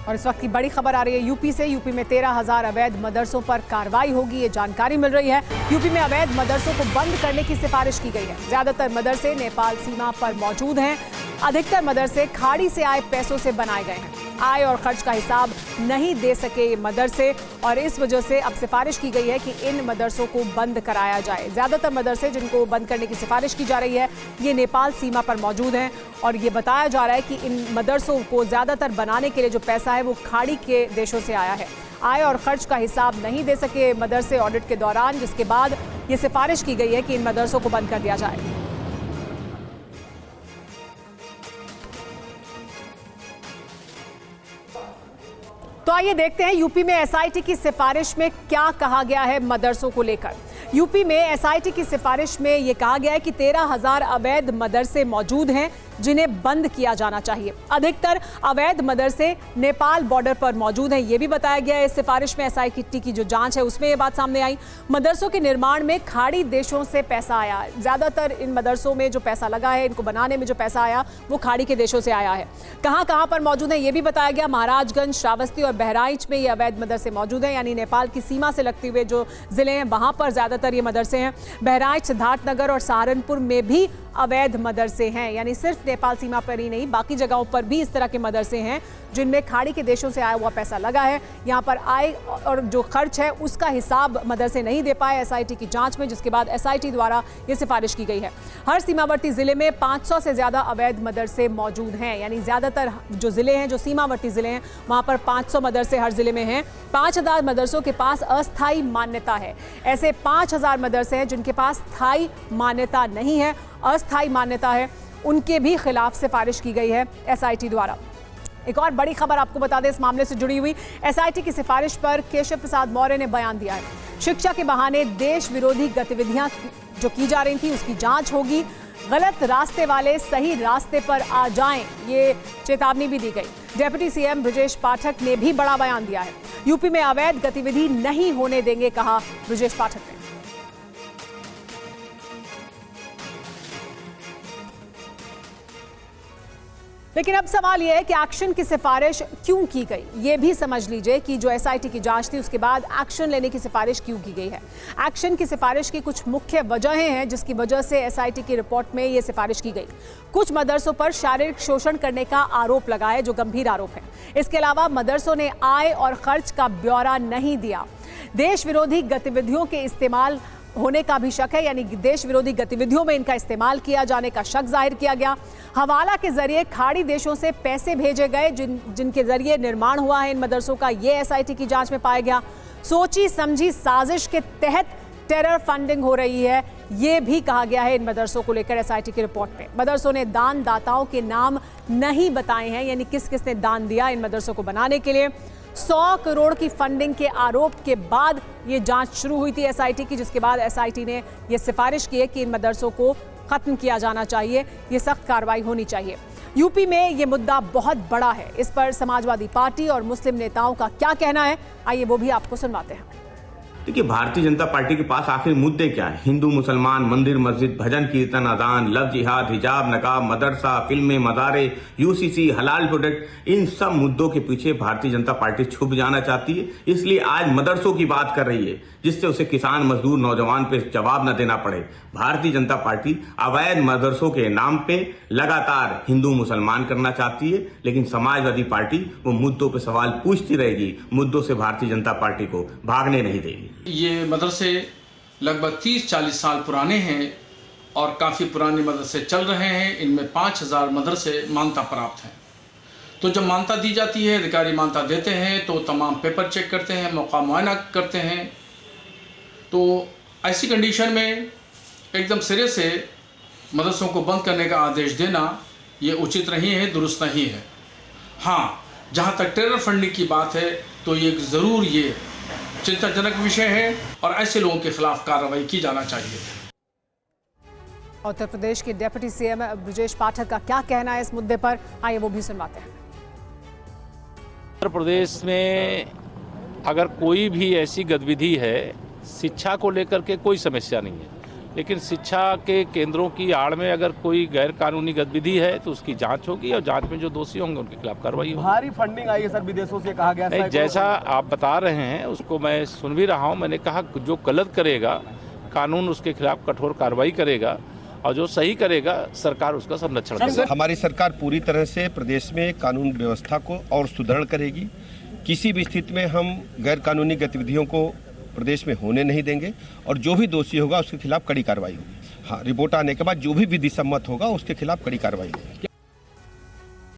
और इस वक्त की बड़ी खबर आ रही है यूपी से। यूपी में 13,000 अवैध मदरसों पर कार्रवाई होगी, ये जानकारी मिल रही है। यूपी में अवैध मदरसों को बंद करने की सिफारिश की गई है। ज्यादातर मदरसे नेपाल सीमा पर मौजूद हैं। अधिकतर मदरसे खाड़ी से आए पैसों से बनाए गए हैं। आय और खर्च का हिसाब नहीं दे सके ये मदरसे और इस वजह से अब सिफारिश की गई है कि इन मदरसों को बंद कराया जाए। ज्यादातर मदरसे जिनको बंद करने की सिफारिश की जा रही है ये नेपाल सीमा पर मौजूद हैं और ये बताया जा रहा है कि इन मदरसों को ज्यादातर बनाने के लिए जो पैसा है वो खाड़ी के देशों से आया है। आय और खर्च का हिसाब नहीं दे सके मदरसे ऑडिट के दौरान, जिसके बाद ये सिफारिश की गई है कि इन मदरसों को बंद कर दिया जाए। तो आइए देखते हैं यूपी में एसआईटी की सिफारिश में क्या कहा गया है मदरसों को लेकर। यूपी में एसआईटी की सिफारिश में यह कहा गया है कि 13,000 अवैध मदरसे मौजूद हैं जिन्हें बंद किया जाना चाहिए। अधिकतर अवैध मदरसे नेपाल बॉर्डर पर मौजूद हैं, ये भी बताया गया है इस सिफारिश में। एसआईटी की जो जांच है उसमें ये बात सामने आई। मदरसों के निर्माण में खाड़ी देशों से पैसा आया। ज्यादातर इन मदरसों में जो पैसा लगा है, इनको बनाने में जो पैसा आया वो खाड़ी के देशों से आया है। कहां कहां पर मौजूद है ये भी बताया गया। महाराजगंज, श्रावस्ती और बहराइच में ये अवैध मदरसे मौजूद हैं, यानी नेपाल की सीमा से लगते हुए जो जिले हैं वहां पर ज्यादातर ये मदरसे हैं। बहराइच, सिद्धार्थनगर और सहारनपुर में भी अवैध मदरसे हैं, यानी सिर्फ नेपाल सीमा पर ही नहीं बाकी जगहों पर भी इस तरह के मदरसे हैं जिनमें खाड़ी के देशों से आया हुआ पैसा लगा है। यहाँ पर आय और जो खर्च है उसका हिसाब मदरसे नहीं दे पाए एसआईटी की जांच में, जिसके बाद एसआईटी द्वारा ये सिफारिश की गई है। हर सीमावर्ती जिले में 500 से ज्यादा अवैध मदरसे मौजूद हैं, यानी ज्यादातर जो जिले हैं, जो सीमावर्ती जिले हैं, वहां पर 500 मदरसे हर जिले में हैं। 5,000 मदरसों के पास अस्थायी मान्यता है। ऐसे 5,000 मदरसे हैं जिनके पास स्थायी मान्यता नहीं है, अस्थायी मान्यता है, उनके भी खिलाफ सिफारिश की गई है एसआईटी द्वारा। एक और बड़ी खबर आपको बता दें इस मामले से जुड़ी हुई। एसआईटी की सिफारिश पर केशव प्रसाद मौर्य ने बयान दिया है। शिक्षा के बहाने देश विरोधी गतिविधियां जो की जा रही थी उसकी जांच होगी। गलत रास्ते वाले सही रास्ते पर आ जाएं, ये चेतावनी भी दी गई। डिप्टी सीएम ब्रजेश पाठक ने भी बड़ा बयान दिया है। यूपी में अवैध गतिविधि नहीं होने देंगे, कहा ब्रजेश पाठक ने। लेकिन अब सवाल यह है कि एक्शन की सिफारिश क्यों की गई, ये भी समझ लीजिए कि जो एसआईटी की जांच थी उसके बाद एक्शन लेने की सिफारिश क्यों की गई है। एक्शन की सिफारिश की कुछ मुख्य वजहें हैं जिसकी वजह से एसआईटी की रिपोर्ट में ये सिफारिश की गई। कुछ मदरसों पर शारीरिक शोषण करने का आरोप लगा है, जो गंभीर आरोप है। इसके अलावा मदरसों ने आय और खर्च का ब्यौरा नहीं दिया। देश विरोधी गतिविधियों के इस्तेमाल होने का भी शक है, यानी देश विरोधी गतिविधियों में इनका इस्तेमाल किया जाने का शक जाहिर किया गया। हवाला के जरिए खाड़ी देशों से पैसे भेजे गए जिनके जरिए निर्माण हुआ है इन मदरसों का, ये एसआईटी की जांच में पाया गया। सोची समझी साजिश के तहत टेरर फंडिंग हो रही है, ये भी कहा गया है इन मदरसों को लेकर एसआईटी की रिपोर्ट में। मदरसों ने दान दाताओं के नाम नहीं बताए हैं, यानी किस किस ने दान दिया इन मदरसों को बनाने के लिए। 100 करोड़ की फंडिंग के आरोप के बाद ये जांच शुरू हुई थी एसआईटी की, जिसके बाद एसआईटी ने ये सिफारिश की है कि इन मदरसों को खत्म किया जाना चाहिए, ये सख्त कार्रवाई होनी चाहिए। यूपी में ये मुद्दा बहुत बड़ा है, इस पर समाजवादी पार्टी और मुस्लिम नेताओं का क्या कहना है, आइए वो भी आपको सुनवाते हैं। देखिए, भारतीय जनता पार्टी के पास आखिर मुद्दे क्या है? हिंदू मुसलमान, मंदिर मस्जिद, भजन कीर्तन, अजान, लव जिहाद, हिजाब, नकाब, मदरसा, फिल्में, मज़ारे, यूसीसी, हलाल प्रोडक्ट, इन सब मुद्दों के पीछे भारतीय जनता पार्टी छुप जाना चाहती है। इसलिए आज मदरसों की बात कर रही है, जिससे उसे किसान, मजदूर, नौजवान पे जवाब न देना पड़े। भारतीय जनता पार्टी अवैध मदरसों के नाम पे लगातार हिंदू मुसलमान करना चाहती है, लेकिन समाजवादी पार्टी वो मुद्दों पे सवाल पूछती रहेगी, मुद्दों से भारतीय जनता पार्टी को भागने नहीं देगी। ये मदरसे लगभग 30-40 साल पुराने हैं और काफ़ी पुराने मदरसे चल रहे हैं। इनमें 5,000 मदरसे मान्यता प्राप्त हैं। तो जब मान्यता दी जाती है, अधिकारी मान्यता देते हैं तो तमाम पेपर चेक करते हैं, मौका मुआयना करते हैं। तो ऐसी कंडीशन में एकदम सिरे से मदरसों को बंद करने का आदेश देना ये उचित नहीं है, दुरुस्त नहीं है। हाँ, जहाँ तक टेरर फंडिंग की बात है तो ये ज़रूर ये चिंताजनक विषय है और ऐसे लोगों के खिलाफ कार्रवाई की जाना चाहिए। उत्तर प्रदेश के डिप्टी सीएम ब्रजेश पाठक का क्या कहना है इस मुद्दे पर, आइए वो भी सुनवाते हैं। उत्तर प्रदेश में अगर कोई भी ऐसी गतिविधि है, शिक्षा को लेकर के कोई समस्या नहीं है, लेकिन शिक्षा के केंद्रों की आड़ में अगर कोई गैर कानूनी गतिविधि है तो उसकी जांच होगी और जांच में जो दोषी होंगे उनके खिलाफ कार्रवाई होगी। भारी फंडिंग आई है सर, विदेशों से कहा गया। नहीं, जैसा आप बता रहे हैं उसको मैं सुन भी रहा हूं। मैंने कहा जो गलत करेगा कानून उसके खिलाफ कठोर कार्रवाई करेगा और जो सही करेगा सरकार उसका संरक्षण करेगी। हमारी सरकार पूरी तरह से प्रदेश में कानून व्यवस्था को और सुदृढ़ करेगी। किसी भी स्थिति में हम गैर कानूनी गतिविधियों को प्रदेश में होने नहीं देंगे और जो भी दोषी होगा उसके खिलाफ कड़ी कार्रवाई होगी। हाँ, रिपोर्ट आने के बाद जो भी विधि सम्मत होगा उसके खिलाफ कड़ी कार्रवाई होगी।